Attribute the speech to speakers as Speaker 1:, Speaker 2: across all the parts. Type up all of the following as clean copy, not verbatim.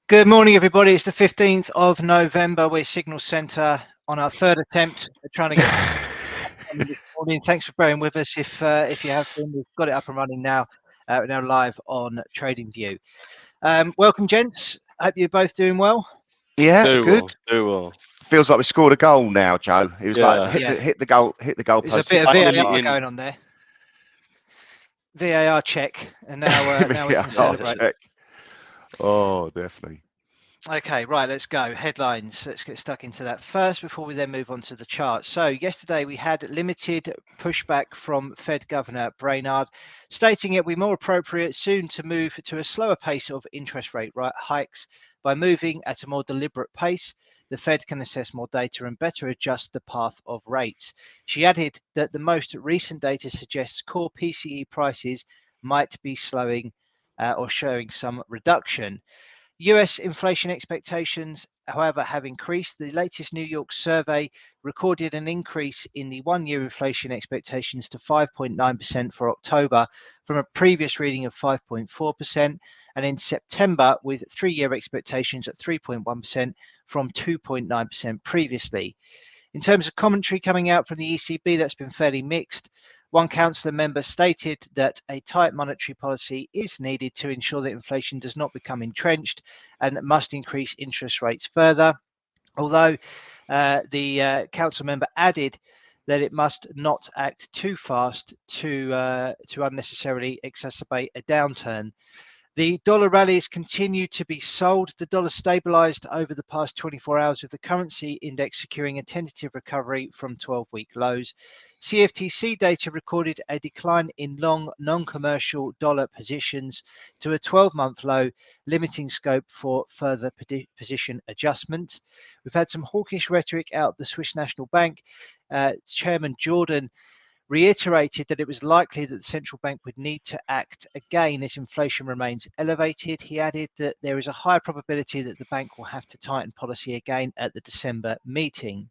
Speaker 1: Good morning, everybody. It's the 15th of November. We're Signal Centre on our third attempt at trying to get this morning. Thanks for bearing with us. If you have been, we've got it up and running now. We're now live on TradingView. Welcome, gents. Hope you're both doing well.
Speaker 2: Yeah,
Speaker 3: Very
Speaker 2: good.
Speaker 3: well, very well.
Speaker 2: Feels like we scored a goal now, Joe. It was like
Speaker 3: Yeah.
Speaker 2: hit the goal
Speaker 1: There's a
Speaker 2: post.
Speaker 1: bit of
Speaker 3: Finally
Speaker 1: VAR
Speaker 3: in.
Speaker 1: going on there. VAR check, and now we can celebrate.
Speaker 2: Check. Oh, definitely.
Speaker 1: Okay, right, let's go. Headlines. Let's get stuck into that first before we then move on to the chart. So yesterday we had limited pushback from Fed Governor Brainard, stating it would be more appropriate soon to move to a slower pace of interest rate hikes by moving at a more deliberate pace. The Fed can assess more data and better adjust the path of rates. She added that the most recent data suggests core PCE prices might be slowing or showing some reduction. US inflation expectations, however, have increased. The latest New York survey recorded an increase in the one-year inflation expectations to 5.9% for October from a previous reading of 5.4%, and in September with three-year expectations at 3.1% from 2.9% previously. In terms of commentary coming out from the ECB, that's been fairly mixed. One councillor member stated that a tight monetary policy is needed to ensure that inflation does not become entrenched and must increase interest rates further. Although the council member added that it must not act too fast to unnecessarily exacerbate a downturn. The dollar rallies continue to be sold. The dollar stabilized over the past 24 hours, with the currency index securing a tentative recovery from 12-week lows. CFTC data recorded a decline in long non-commercial dollar positions to a 12-month low, limiting scope for further position adjustment. We've had some hawkish rhetoric out of the Swiss National Bank. Chairman Jordan reiterated that it was likely that the central bank would need to act again as inflation remains elevated. He added that there is a high probability that the bank will have to tighten policy again at the December meeting.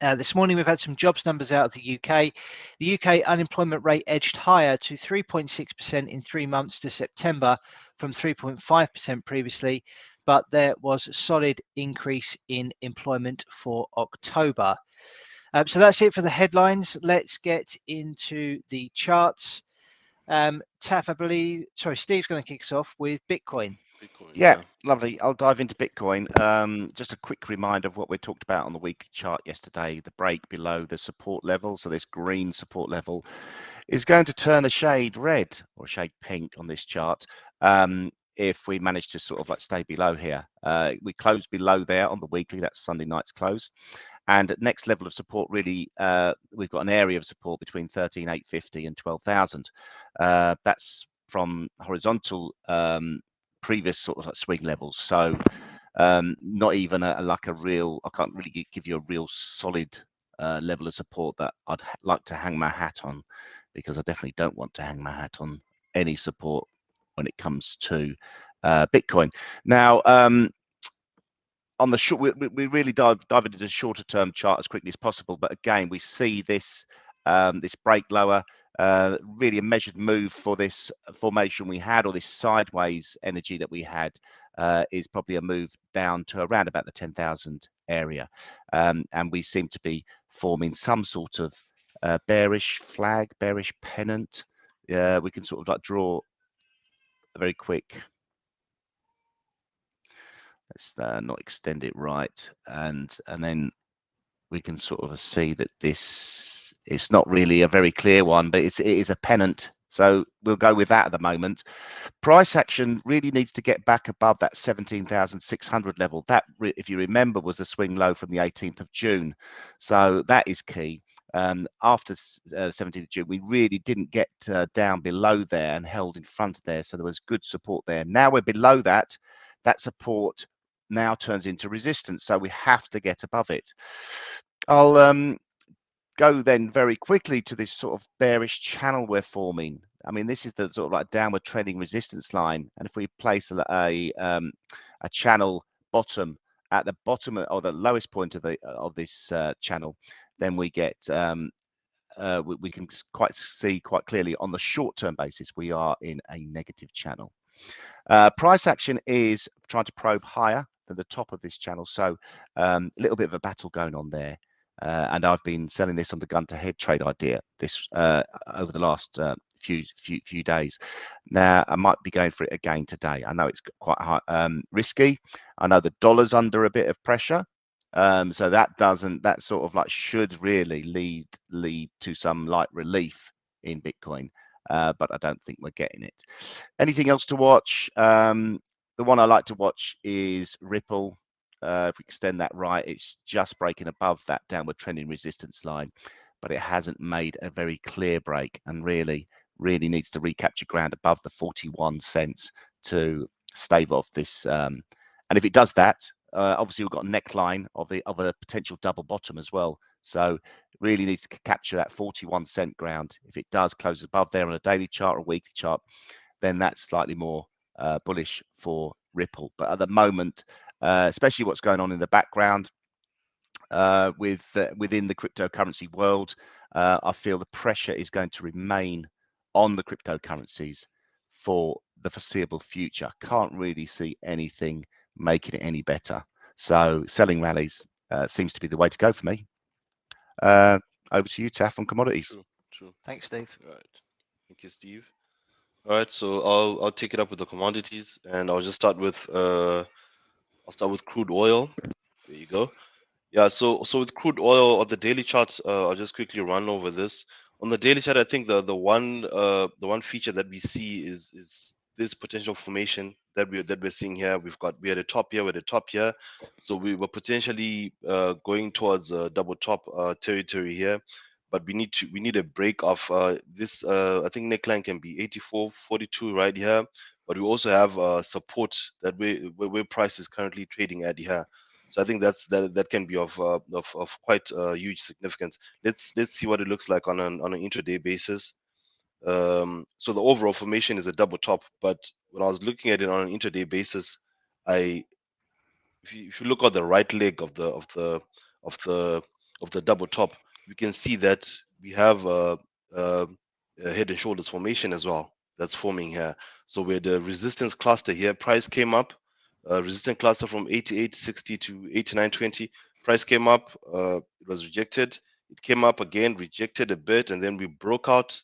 Speaker 1: This morning, we've had some jobs numbers out of the UK. The UK unemployment rate edged higher to 3.6% in 3 months to September from 3.5% previously, but there was a solid increase in employment for October. So that's it for the headlines. Let's get into the charts. Taff, I believe, sorry, Steve's going to kick us off with Bitcoin.
Speaker 2: Yeah, lovely. I'll dive into Bitcoin. Just a quick reminder of what we talked about on the weekly chart yesterday. The break below the support level, so this green support level, is going to turn a shade red or a shade pink on this chart. If we manage to sort of like stay below here. We closed below there on the weekly, that's Sunday night's close. And at next level of support, really, we've got an area of support between 13,850 and 12,000. That's from horizontal previous sort of like swing levels. So not even like a real, I can't really give you a real solid level of support that I'd like to hang my hat on, because I definitely don't want to hang my hat on any support when it comes to Bitcoin. Now, on the short, we really dive into the shorter term chart as quickly as possible. But again, we see this this break lower, really a measured move for this formation we had, or this sideways energy that we had, is probably a move down to around about the 10,000 area, and we seem to be forming some sort of bearish flag, bearish pennant. We can sort of like draw a very quick. Let's not extend it right, and then we can sort of see that this is not really a very clear one, but it is a pennant. So we'll go with that at the moment. Price action really needs to get back above that 17,600 level. That, if you remember, was the swing low from the 18th of June. So that is key. After 17th of June, we really didn't get down below there and held in front there. So there was good support there. Now we're below that. That support now turns into resistance, so we have to get above it. I'll go then very quickly to this sort of bearish channel we're forming. I mean, this is the sort of like downward trending resistance line, and if we place a channel bottom at the bottom or the lowest point of this channel, then we get we can see quite clearly on the short term basis we are in a negative channel. Price action is trying to probe higher than the top of this channel, so a little bit of a battle going on there. And I've been selling this on the gun to head trade idea this over the last few days. Now I might be going for it again today. I know it's quite high, risky. I know the dollar's under a bit of pressure, so that sort of like should really lead to some light relief in Bitcoin, but I don't think we're getting it. Anything else to watch? The one I like to watch is Ripple. If we extend that right, it's just breaking above that downward trending resistance line, but it hasn't made a very clear break and really needs to recapture ground above the 41 cents to stave off this. And if it does that, obviously we've got a neckline of a potential double bottom as well. So really needs to capture that 41 cent ground. If it does close above there on a daily chart or a weekly chart, then that's slightly more bullish for Ripple. But at the moment, especially what's going on in the background within the cryptocurrency world, I feel the pressure is going to remain on the cryptocurrencies for the foreseeable future. Can't really see anything making it any better. So selling rallies seems to be the way to go for me. Over to you, Taff, on commodities.
Speaker 3: True.
Speaker 1: Thanks, Steve.
Speaker 3: All right. Thank you, Steve. All right, so I'll take it up with the commodities, and I'll just start with crude oil. There you go. Yeah, so with crude oil on the daily charts, I'll just quickly run over this. On the daily chart, I think the one feature that we see is this potential formation that we're seeing here. We had a top here with a top here, so we were potentially going towards a double top territory here, but we need a break of this. I think neckline can be 84.42 right here, but we also have support that where price is currently trading at here. So I think that can be of quite huge significance. Let's see what it looks like on an intraday basis. So the overall formation is a double top, but when I was looking at it on an intraday basis, if you look at the right leg of the of the double top, we can see that we have a head and shoulders formation as well that's forming here. So where the resistance cluster here, price came up, resistance cluster from 88.60 to 89.20, price came up, it was rejected, it came up again, rejected a bit, and then we broke out.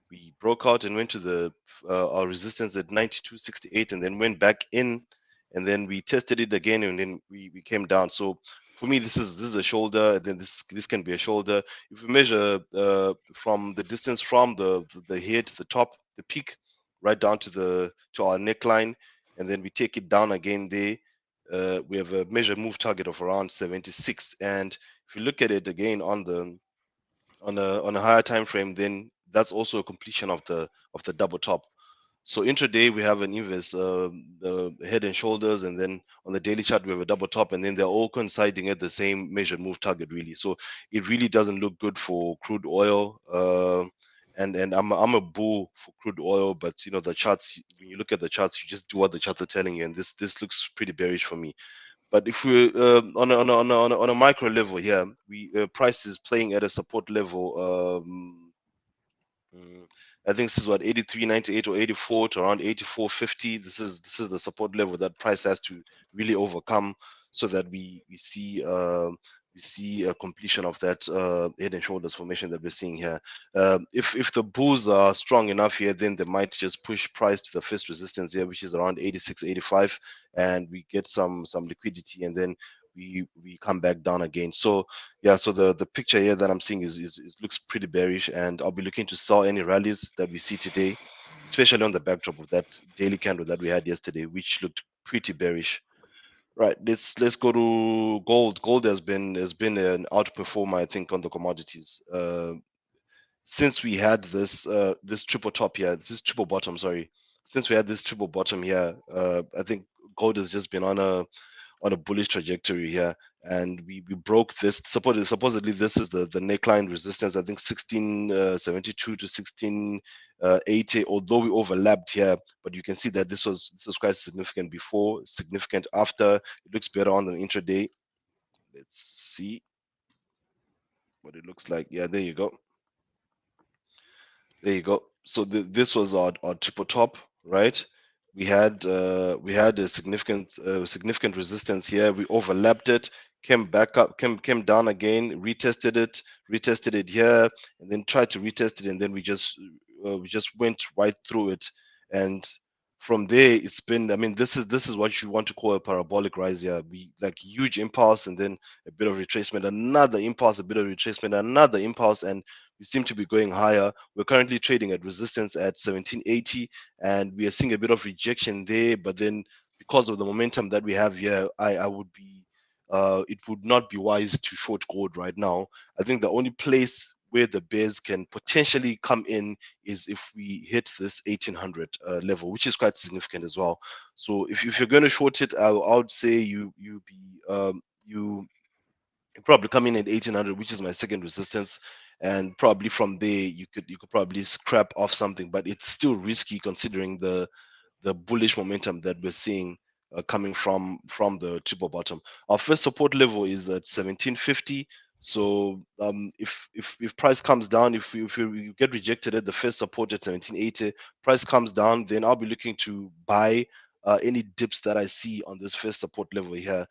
Speaker 3: We broke out and went to the our resistance at 92.68, and then went back in, and then we tested it again, and then we came down. So for me, this is a shoulder, and then this can be a shoulder. If we measure from the distance from the head to the top, the peak, right down to our neckline, and then we take it down again there, we have a measured move target of around 76. And if you look at it again on a higher time frame, then that's also a completion of the double top. So intraday we have an inverse, the head and shoulders, and then on the daily chart we have a double top, and then they're all coinciding at the same measured move target, really. So it really doesn't look good for crude oil. And I'm a bull for crude oil, but you know the charts. When you look at the charts, you just do what the charts are telling you, and this looks pretty bearish for me. But if we on a micro level here, we price is playing at a support level. I think this is what 83.98 or 84 to around 84.50. This is the support level that price has to really overcome, so that we see a completion of that head and shoulders formation that we're seeing here. If the bulls are strong enough here, then they might just push price to the first resistance here, which is around 86.85, and we get some liquidity, and then we come back down again. So yeah, so the picture here that I'm seeing is looks pretty bearish, and I'll be looking to sell any rallies that we see today, especially on the backdrop of that daily candle that we had yesterday, which looked pretty bearish. Right, let's go to gold. Gold has been an outperformer, I think, on the commodities. Since we had this triple top here, this triple bottom, sorry. Since we had this triple bottom here, I think gold has just been on a bullish trajectory here, and we broke this. Supposedly this is the neckline resistance. I think 1672 to 1680. Although we overlapped here, but you can see that this was quite significant before, significant after. It looks better on the intraday. Let's see what it looks like. Yeah, there you go. There you go. So this was our triple top, right? we had a significant resistance here. We overlapped it, came back up, came down again, retested it here, and then tried to retest it, and then we just went right through it. And from there, it's been, I mean, this is what you want to call a parabolic rise here. We like huge impulse and then a bit of retracement, another impulse, a bit of retracement, another impulse, and we seem to be going higher. We're currently trading at resistance at 1780, and we are seeing a bit of rejection there. But then, because of the momentum that we have here, I would be, it would not be wise to short gold right now. I think the only place where the bears can potentially come in is if we hit this 1800 level, which is quite significant as well. So if you're going to short it, I would say you probably come in at 1800, which is my second resistance, and probably from there you could probably scrap off something, but it's still risky considering the bullish momentum that we're seeing coming from the triple bottom. Our first support level is at 1750. So if price comes down, if you get rejected at the first support at 1780, price comes down, then I'll be looking to buy any dips that I see on this first support level here,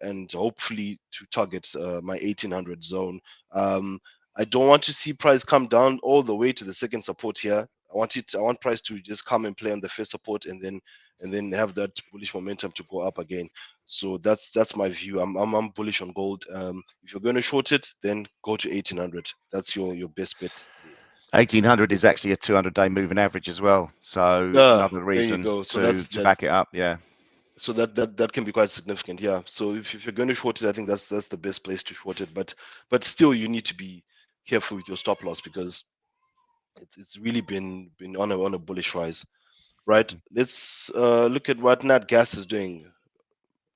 Speaker 3: and hopefully to target my 1800 zone. I don't want to see price come down all the way to the second support here. I want price to just come and play on the first support, and then have that bullish momentum to go up again. So that's my view. I'm bullish on gold. If you're going to short it, then go to 1800. That's your best bet there.
Speaker 2: 1800 is actually a 200-day moving average as well. So another reason
Speaker 3: there you go. So
Speaker 2: to back it up. Yeah.
Speaker 3: So that can be quite significant. Yeah. So if you're going to short it, I think that's the best place to short it. But still, you need to be careful with your stop loss, because it's really been on a bullish rise. Right. Let's look at what Nat Gas is doing.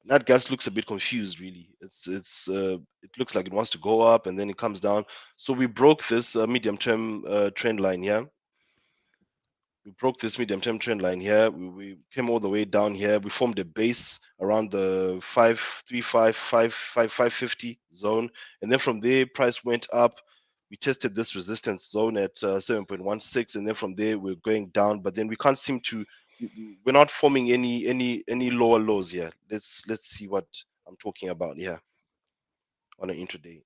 Speaker 3: Nat Gas looks a bit confused, really. It looks like it wants to go up and then it comes down. So we broke this medium-term trend line here. We broke this medium-term trend line here. We came all the way down here. We formed a base around the 535, 550 zone, and then from there, price went up. We tested this resistance zone at 7.16, and then from there we're going down. But then we can't seem to. We're not forming any lower lows here. Let's see what I'm talking about here on an intraday,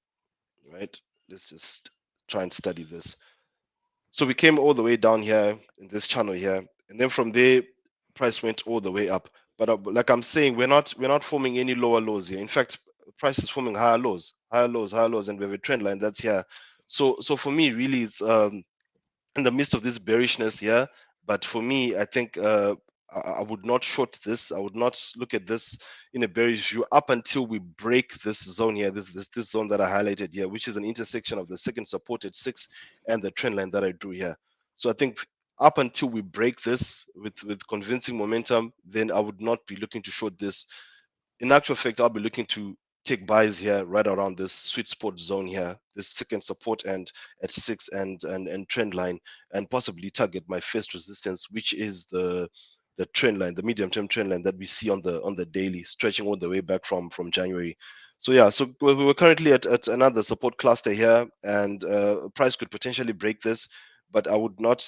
Speaker 3: right? Let's just try and study this. So we came all the way down here in this channel here, and then from there, price went all the way up. But like I'm saying, we're not forming any lower lows here. In fact, price is forming higher lows, and we have a trend line that's here. So for me, really, it's in the midst of this bearishness here. But for me, I think I would not short this. I would not look at this in a bearish view up until we break this zone here, this zone that I highlighted here, which is an intersection of the second support at 6 and the trend line that I drew here. So I think up until we break this with convincing momentum, then I would not be looking to short this. In actual fact, I'll be looking to take buys here right around this sweet spot zone here, this second support and at 6 and trend line, and possibly target my first resistance, which is the trend line, the medium term trend line that we see on the daily, stretching all the way back from January. So yeah, so we're currently at another support cluster here, and price could potentially break this, but I would not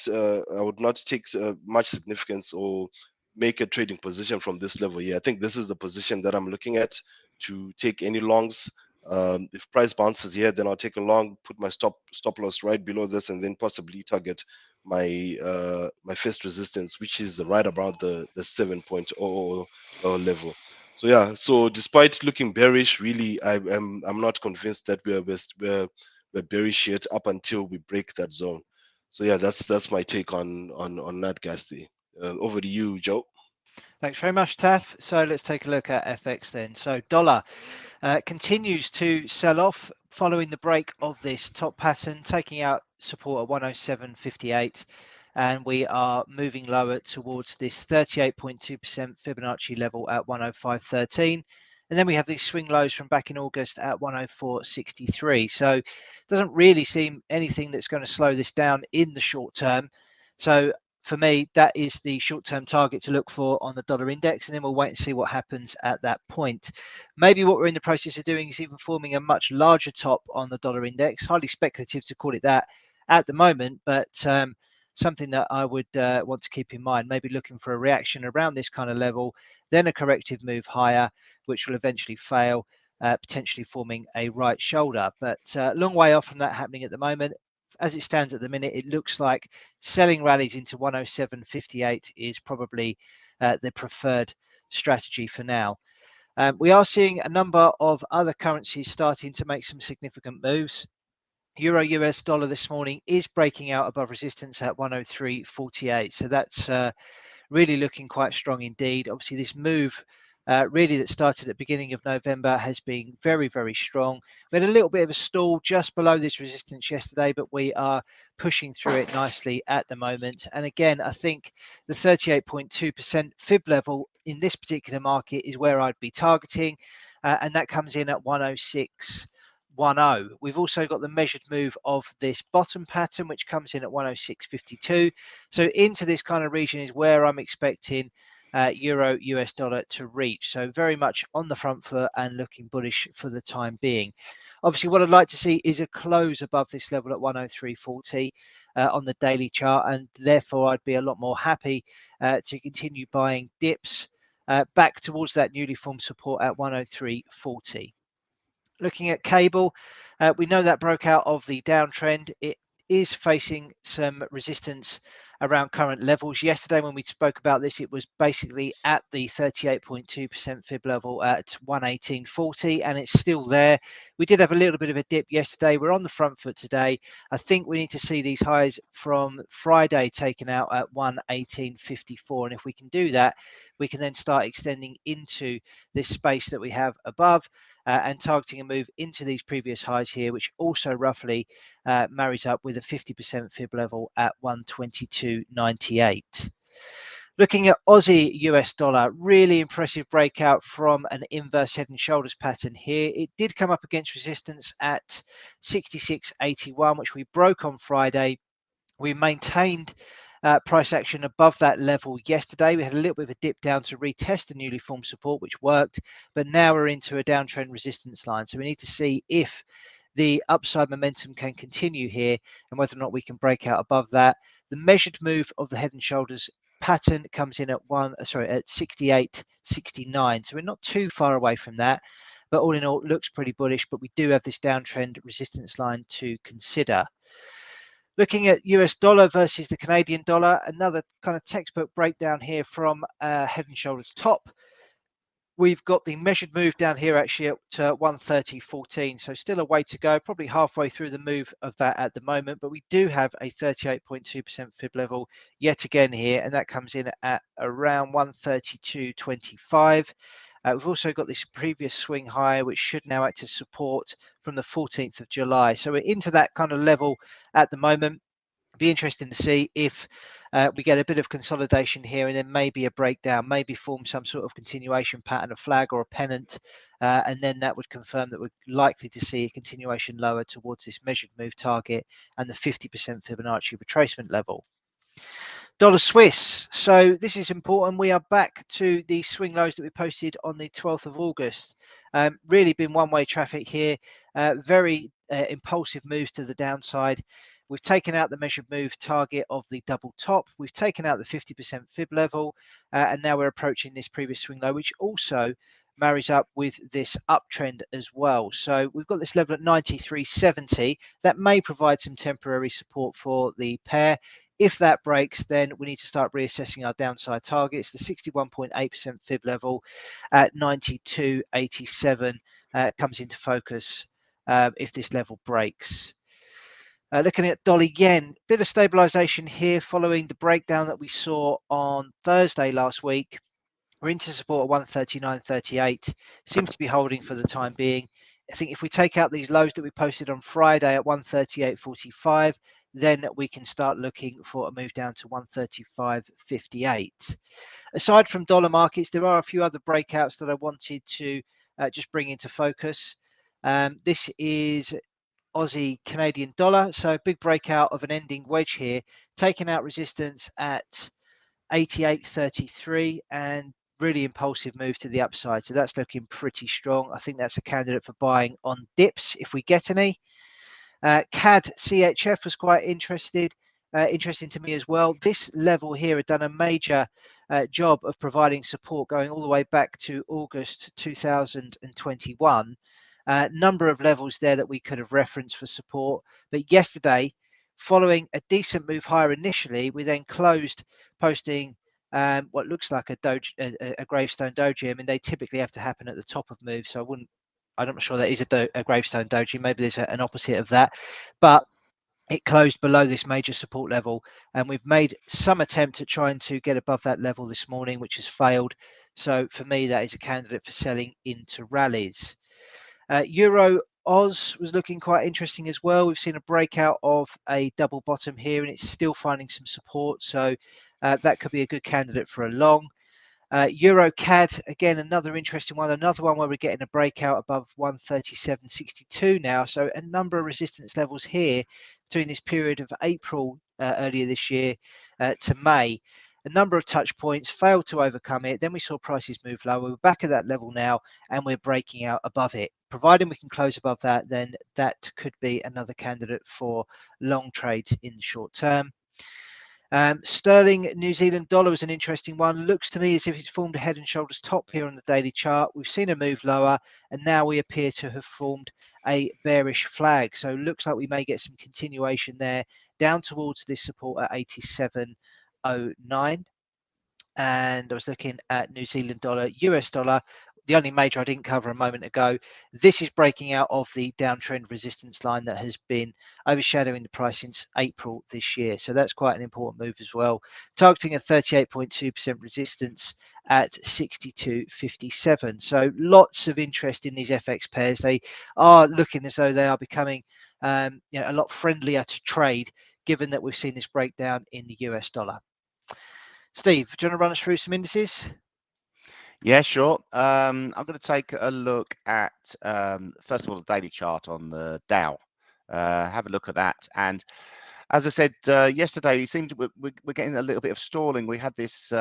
Speaker 3: take much significance or make a trading position from this level here. I think this is the position that I'm looking at to take any longs. If price bounces here, then I'll take a long, put my stop loss right below this, and then possibly target my my first resistance, which is right around the 7.00 level. So yeah, so despite looking bearish, really, I'm not convinced that we're bearish yet up until we break that zone. So yeah, that's my take on Nat Gas there. Over to you, Joe.
Speaker 1: Thanks very much, Taff. So let's take a look at FX then. So dollar continues to sell off following the break of this top pattern, taking out support at 107.58, and we are moving lower towards this 38.2% Fibonacci level at 105.13. And then we have these swing lows from back in August at 104.63. So it doesn't really seem anything that's going to slow this down in the short term. So for me, that is the short-term target to look for on the dollar index, and then we'll wait and see what happens at that point. Maybe what we're in the process of doing is even forming a much larger top on the dollar index. Highly speculative to call it that at the moment, but something that I would want to keep in mind, maybe looking for a reaction around this kind of level, then a corrective move higher, which will eventually fail, potentially forming a right shoulder. But long way off from that happening at the moment. As it stands at the minute, it looks like selling rallies into 107.58 is probably the preferred strategy for now. We are seeing a number of other currencies starting to make some significant moves. Euro US dollar this morning is breaking out above resistance at 103.48. So that's really looking quite strong indeed. Obviously, this move really that started at the beginning of November has been very, very strong. We had a little bit of a stall just below this resistance yesterday, but we are pushing through it nicely at the moment. And again, I think the 38.2% fib level in this particular market is where I'd be targeting, and that comes in at 106.10. We've also got the measured move of this bottom pattern, which comes in at 106.52. So into this kind of region is where I'm expecting Euro US dollar to reach. So very much on the front foot and looking bullish for the time being. Obviously, what I'd like to see is a close above this level at 103.40 on the daily chart, and therefore I'd be a lot more happy to continue buying dips back towards that newly formed support at 103.40. Looking at cable, we know that broke out of the downtrend. It is facing some resistance around current levels. Yesterday, when we spoke about this, it was basically at the 38.2% fib level at 118.40, and it's still there. We did have a little bit of a dip yesterday. We're on the front foot today. I think we need to see these highs from Friday taken out at 118.54, and if we can do that, we can then start extending into this space that we have above. And targeting a move into these previous highs here, which also roughly marries up with a 50% fib level at 122.98. Looking at Aussie US dollar, really impressive breakout from an inverse head and shoulders pattern here. It did come up against resistance at 66.81, which we broke on Friday. We maintained price action above that level yesterday. We had a little bit of a dip down to retest the newly formed support, which worked, but now we're into a downtrend resistance line. So we need to see if the upside momentum can continue here and whether or not we can break out above that. The measured move of the head and shoulders pattern comes in at 68.69. So we're not too far away from that, but all in all, it looks pretty bullish, but we do have this downtrend resistance line to consider. Looking at US dollar versus the Canadian dollar, another kind of textbook breakdown here from head and shoulders top. We've got the measured move down here actually at 130.14, so still a way to go, probably halfway through the move of that at the moment, but we do have a 38.2% fib level yet again here, and that comes in at around 132.25. We've also got this previous swing high, which should now act as support from the 14th of July. So we're into that kind of level at the moment. Be interesting to see if we get a bit of consolidation here and then maybe a breakdown, maybe form some sort of continuation pattern, a flag or a pennant, and then that would confirm that we're likely to see a continuation lower towards this measured move target and the 50% Fibonacci retracement level. Dollar Swiss. So this is important. We are back to the swing lows that we posted on the 12th of August. Really been one-way traffic here. Very impulsive moves to the downside. We've taken out the measured move target of the double top. We've taken out the 50% fib level, and now we're approaching this previous swing low, which also marries up with this uptrend as well. So we've got this level at 93.70. That may provide some temporary support for the pair. If that breaks, then we need to start reassessing our downside targets. The 61.8% fib level at 92.87 comes into focus if this level breaks. Looking at dollar yen, bit of stabilization here following the breakdown that we saw on Thursday last week. We're into support at 139.38, seems to be holding for the time being. I think if we take out these lows that we posted on Friday at 138.45, then we can start looking for a move down to 135.58. Aside from dollar markets, there are a few other breakouts that I wanted to just bring into focus. This is Aussie Canadian dollar. So a big breakout of an ending wedge here, taking out resistance at 88.33 and really impulsive move to the upside. So that's looking pretty strong. I think that's a candidate for buying on dips if we get any. CAD CHF was quite interested. interesting to me as well. This level here had done a major job of providing support going all the way back to August 2021. Number of levels there that we could have referenced for support. But yesterday, following a decent move higher initially, we then closed posting what looks like a gravestone doji. I mean, they typically have to happen at the top of moves, so I'm not sure that is a gravestone doji. Maybe there's an opposite of that, but it closed below this major support level, and we've made some attempt at trying to get above that level this morning, which has failed. So for me, that is a candidate for selling into rallies. Euro Oz was looking quite interesting as well. We've seen a breakout of a double bottom here, and it's still finding some support. So that could be a good candidate for a long. Euro CAD, again, another interesting one, another one where we're getting a breakout above 137.62 now. So a number of resistance levels here between this period of April earlier this year to May. A number of touch points, failed to overcome it. Then we saw prices move lower. We're back at that level now, and we're breaking out above it. Providing we can close above that, then that could be another candidate for long trades in the short term. Sterling New Zealand dollar was an interesting one. Looks to me as if it's formed a head and shoulders top here on the daily chart. We've seen a move lower, and now we appear to have formed a bearish flag. So looks like we may get some continuation there down towards this support at 87.09. And I was looking at New Zealand dollar, US dollar. The only major I didn't cover a moment ago. This is breaking out of the downtrend resistance line that has been overshadowing the price since April this year. So that's quite an important move as well. Targeting a 38.2% resistance at 62.57. So lots of interest in these FX pairs. They are looking as though they are becoming a lot friendlier to trade, given that we've seen this breakdown in the US dollar. Steve, do you want to run us through some indices?
Speaker 2: Yeah, sure. I'm going to take a look at, first of all, the daily chart on the Dow. Have a look at that. And as I said yesterday, we seemed to, we're getting a little bit of stalling. We had this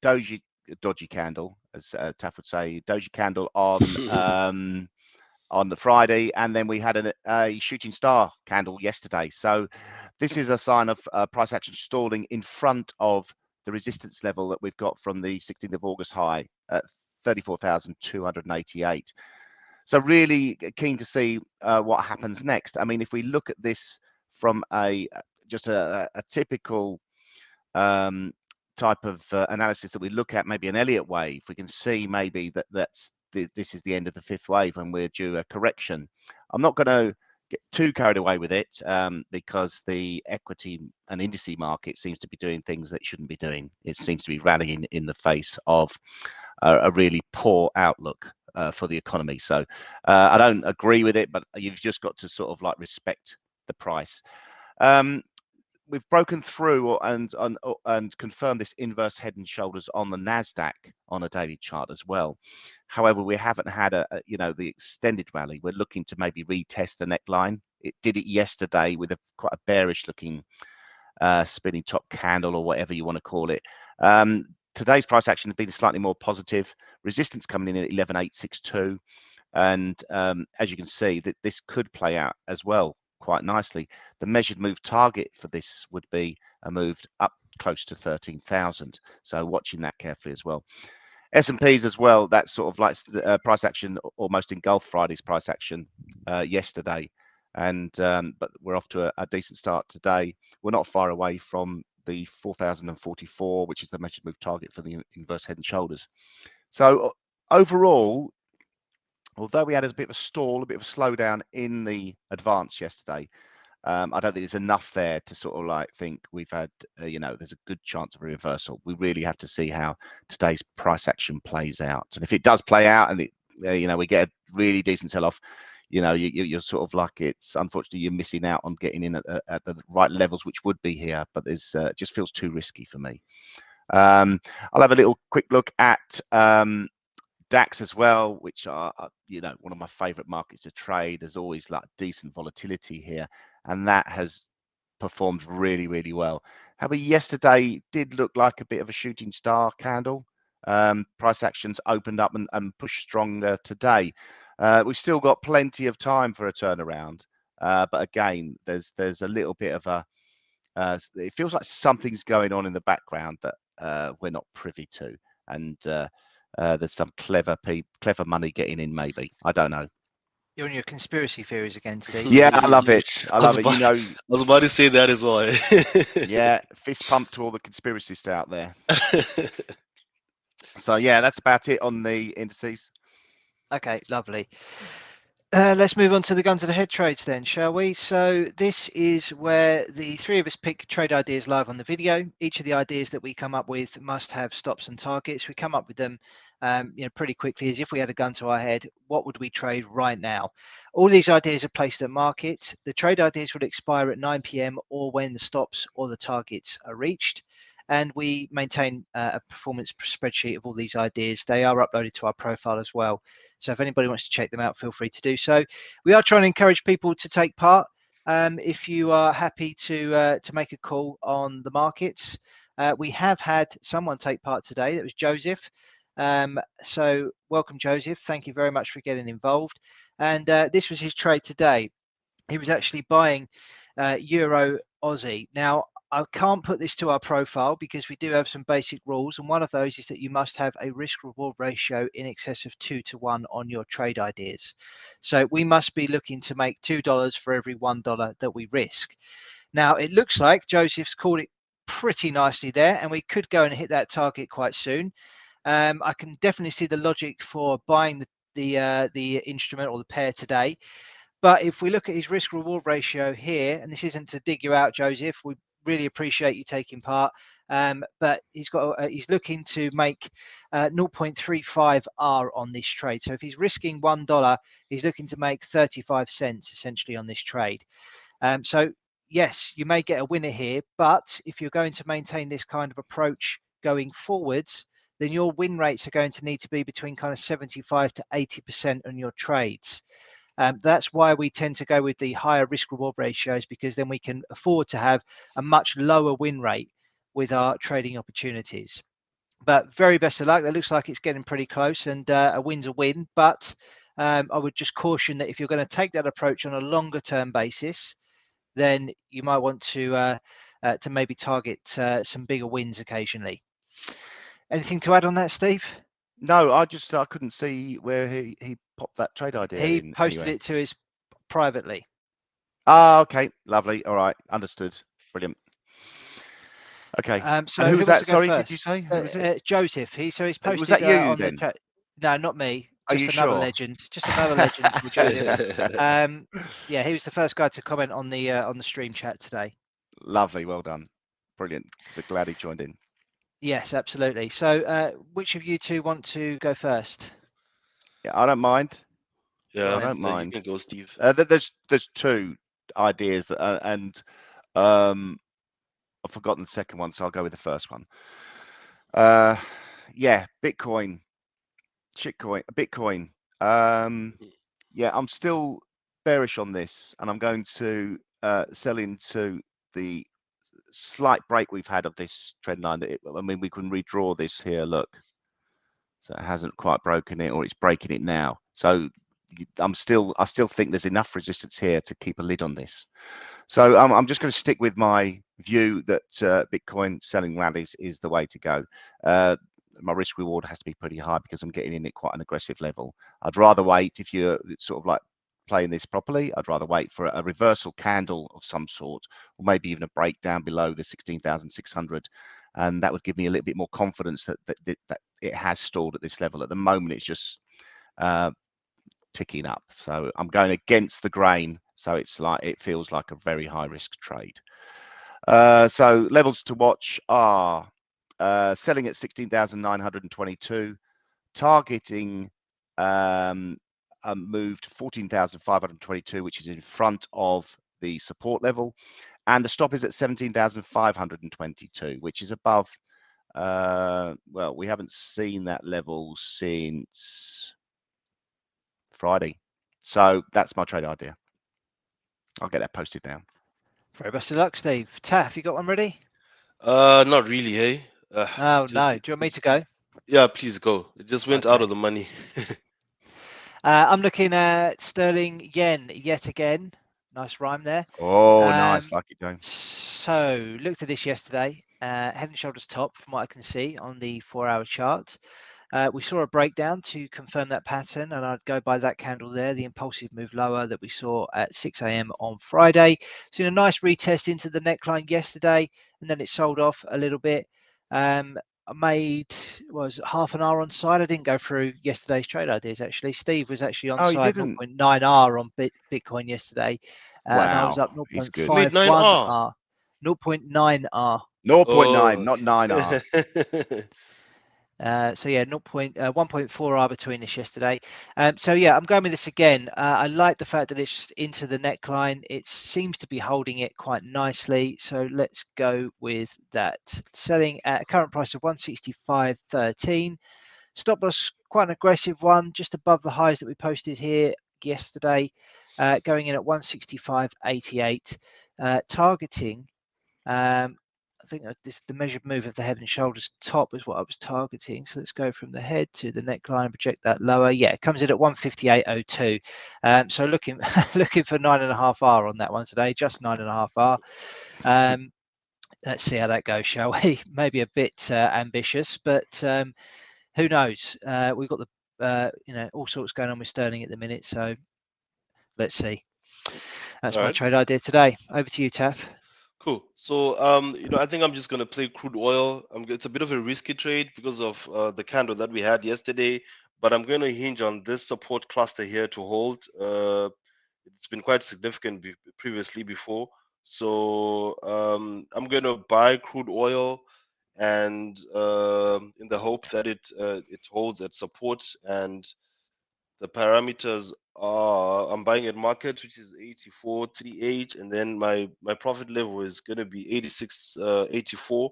Speaker 2: dodgy candle, as Taff would say, doji candle on the Friday, and then we had a shooting star candle yesterday. So this is a sign of price action stalling in front of the resistance level that we've got from the 16th of August high at 34,288. So really keen to see what happens next. I mean, if we look at this from just a typical type of analysis that we look at, maybe an Elliott wave, we can see maybe this is the end of the fifth wave and we're due a correction. I'm not going to get too carried away with it because the equity and indice market seems to be doing things that it shouldn't be doing. It seems to be rallying in the face of a really poor outlook for the economy. So I don't agree with it, but you've just got to sort of like respect the price. We've broken through and confirmed this inverse head and shoulders on the Nasdaq on a daily chart as well. However, we haven't had the extended rally. We're looking to maybe retest the neckline. It did it yesterday with quite a bearish looking spinning top candle or whatever you want to call it. Today's price action has been slightly more positive. Resistance coming in at 11,862, and as you can see, that this could play out as well quite nicely. The measured move target for this would be a move up close to 13,000. So watching that carefully as well. S&Ps as well, that sort of like price action almost engulfed Friday's price action yesterday. And but we're off to a decent start today. We're not far away from the 4,044, which is the measured move target for the inverse head and shoulders. So overall, although we had a bit of a stall, a bit of a slowdown in the advance yesterday, I don't think there's enough there to sort of like think we've had, there's a good chance of a reversal. We really have to see how today's price action plays out. And if it does play out and we get a really decent sell-off, you're sort of like, it's unfortunately you're missing out on getting in at the right levels, which would be here, but there's just feels too risky for me. I'll have a little quick look at DAX as well, which are one of my favorite markets to trade. There's always like decent volatility here, and that has performed really, really well. However, yesterday did look like a bit of a shooting star candle. Price actions opened up and pushed stronger today. We've still got plenty of time for a turnaround, but again, there's a little bit of It feels like something's going on in the background that we're not privy to, and there's some clever money getting in. Maybe, I don't know.
Speaker 1: You're on your conspiracy theories again, Steve.
Speaker 2: Yeah, I love it. I love it. You know,
Speaker 3: I was about to say that as well.
Speaker 2: yeah, fist pump to all the conspiracists out there. So yeah, that's about it on the indices.
Speaker 1: Okay, lovely. Let's move on to the gun to the head trades then, shall we? So this is where the three of us pick trade ideas live on the video. Each of the ideas that we come up with must have stops and targets. We come up with them pretty quickly, as if we had a gun to our head. What would we trade right now? All these ideas are placed at market. The trade ideas will expire at 9 p.m. or when the stops or the targets are reached. And we maintain a performance spreadsheet of all these ideas. They are uploaded to our profile as well. So if anybody wants to check them out, feel free to do so. We are trying to encourage people to take part. If you are happy to make a call on the markets, we have had someone take part today. That was Joseph. So welcome, Joseph. Thank you very much for getting involved. And this was his trade today. He was actually buying Euro Aussie. Now, I can't put this to our profile because we do have some basic rules, and one of those is that you must have a risk reward ratio in excess of 2 to 1 on your trade ideas. So we must be looking to make $2 for every $1 that we risk. Now, it looks like Joseph's called it pretty nicely there, and we could go and hit that target quite soon. I can definitely see the logic for buying the instrument or the pair today. But if we look at his risk reward ratio here, and this isn't to dig you out, Joseph, we really appreciate you taking part. But he's looking to make 0.35 R on this trade. So if he's risking $1, he's looking to make 35 cents essentially on this trade. So yes, you may get a winner here, but if you're going to maintain this kind of approach going forwards, then your win rates are going to need to be between kind of 75 to 80% on your trades. That's why we tend to go with the higher risk reward ratios, because then we can afford to have a much lower win rate with our trading opportunities. But very best of luck. That looks like it's getting pretty close, and a win's a win. But I would just caution that if you're going to take that approach on a longer term basis, then you might want to maybe target some bigger wins occasionally. Anything to add on that, Steve?
Speaker 2: No, I couldn't see where he popped that trade idea
Speaker 1: He
Speaker 2: in.
Speaker 1: posted
Speaker 2: Anyway.
Speaker 1: it to his privately.
Speaker 2: Ah, okay, lovely. All right, understood. Brilliant. Okay.
Speaker 1: So
Speaker 2: and who was that? Sorry,
Speaker 1: first?
Speaker 2: did you say? Who was it?
Speaker 1: Joseph. He's posted.
Speaker 2: Was that you
Speaker 1: on
Speaker 2: then?
Speaker 1: the chat. No, not me.
Speaker 2: Are
Speaker 1: Just
Speaker 2: you
Speaker 1: another
Speaker 2: sure?
Speaker 1: legend. Just another legend called Joseph. Yeah, he was the first guy to comment on the stream chat today.
Speaker 2: Lovely, well done. Brilliant. Glad he joined in.
Speaker 1: Yes, absolutely. So which of you two want to go first?
Speaker 2: Yeah, I don't mind.
Speaker 3: Yeah,
Speaker 2: I don't mind.
Speaker 3: You can go, Steve.
Speaker 2: There's two ideas, and I've forgotten the second one, so I'll go with the first one. Yeah, Bitcoin, Bitcoin. Yeah, I'm still bearish on this, and I'm going to sell into the slight break we've had of this trend line. I mean, we can redraw this here. Look, so it hasn't quite broken it, or it's breaking it now. So I still think there's enough resistance here to keep a lid on this. So I'm just going to stick with my view that Bitcoin selling rallies is the way to go. My risk reward has to be pretty high because I'm getting in at quite an aggressive level. I'd rather wait, if you're sort of like playing this properly, I'd rather wait for a reversal candle of some sort, or maybe even a breakdown below the 16,600, and that would give me a little bit more confidence that it has stalled at this level. At the moment, it's just ticking up, so I'm going against the grain, so it feels like a very high risk trade. So levels to watch are selling at 16,922, targeting a move to 14,522, which is in front of the support level, and the stop is at 17,522, which is above. Well, we haven't seen that level since Friday, so that's my trade idea. I'll get that posted now.
Speaker 1: Very best of luck, Steve. Taff, you got one ready?
Speaker 3: Not really, hey.
Speaker 1: Oh no. Do you want me to go?
Speaker 3: Yeah, please go. It just went out of the money.
Speaker 1: I'm looking at sterling yen yet again. Nice rhyme there.
Speaker 2: Oh, nice, lucky Jones.
Speaker 1: So looked at this yesterday. Head and shoulders top from what I can see on the 4-hour chart. We saw a breakdown to confirm that pattern, and I'd go by that candle there, the impulsive move lower that we saw at 6 a.m. on Friday. Seen a nice retest into the neckline yesterday, and then it sold off a little bit. I made half an hour on side. I didn't go through yesterday's trade ideas actually. Steve was actually on side 0.9R on Bitcoin yesterday, and I was up
Speaker 2: He's good.
Speaker 1: 0.51R. 0.9R.
Speaker 2: 0.9, not 9R.
Speaker 1: So yeah, 1.4R between this yesterday. So yeah, I'm going with this again. I like the fact that it's into the neckline. It seems to be holding it quite nicely. So let's go with that. Selling at a current price of 165.13. Stop loss, quite an aggressive one, just above the highs that we posted here yesterday. Going in at 165.88. Targeting. I think the measured move of the head and shoulders top is what I was targeting. So let's go from the head to the neckline and project that lower. Yeah, it comes in at 158.02. So looking for 9.5R on that one today, just 9.5R. Let's see how that goes, shall we? Maybe a bit ambitious, but who knows? We've got the all sorts going on with sterling at the minute, so let's see. That's my trade idea today. Over to you, Taff.
Speaker 3: Cool. So, I think I'm just going to play crude oil. It's a bit of a risky trade because of the candle that we had yesterday, but I'm going to hinge on this support cluster here to hold. It's been quite significant previously before. So, I'm going to buy crude oil and in the hope that it holds at support, and the parameters are I'm buying at market, which is 84.38, and then my profit level is going to be 86.84,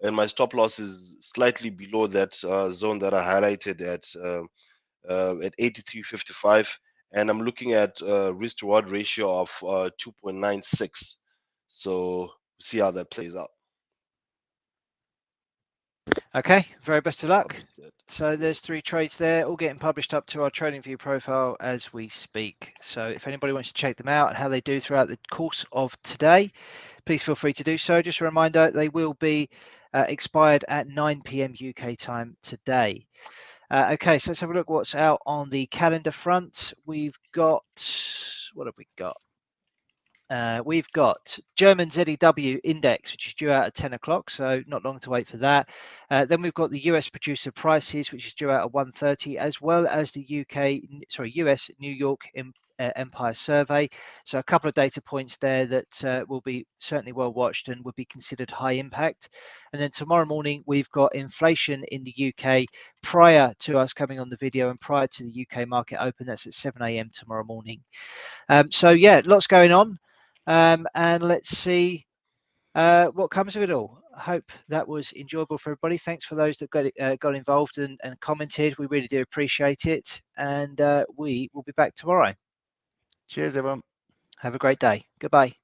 Speaker 3: and my stop loss is slightly below that zone that I highlighted at 83.55, and I'm looking at risk to reward ratio of 2.96. So see how that plays out.
Speaker 1: Okay, very best of luck. So there's 3 trades there, all getting published up to our TradingView profile as we speak. So if anybody wants to check them out and how they do throughout the course of today, please feel free to do so. Just a reminder, they will be expired at 9 p.m. UK time today. Okay, so let's have a look what's out on the calendar front. We've got, what have we got? We've got German ZEW index, which is due out at 10 o'clock, so not long to wait for that. Then we've got the US producer prices, which is due out at 1:30, as well as the US New York Empire survey. So a couple of data points there that will be certainly well watched and would be considered high impact. And then tomorrow morning, we've got inflation in the UK prior to us coming on the video and prior to the UK market open. That's at 7 a.m. tomorrow morning. So yeah, lots going on. And let's see what comes of it all. I hope that was enjoyable for everybody. Thanks for those that got involved and commented. We really do appreciate it. And we will be back tomorrow.
Speaker 2: Cheers, everyone.
Speaker 1: Have a great day. Goodbye.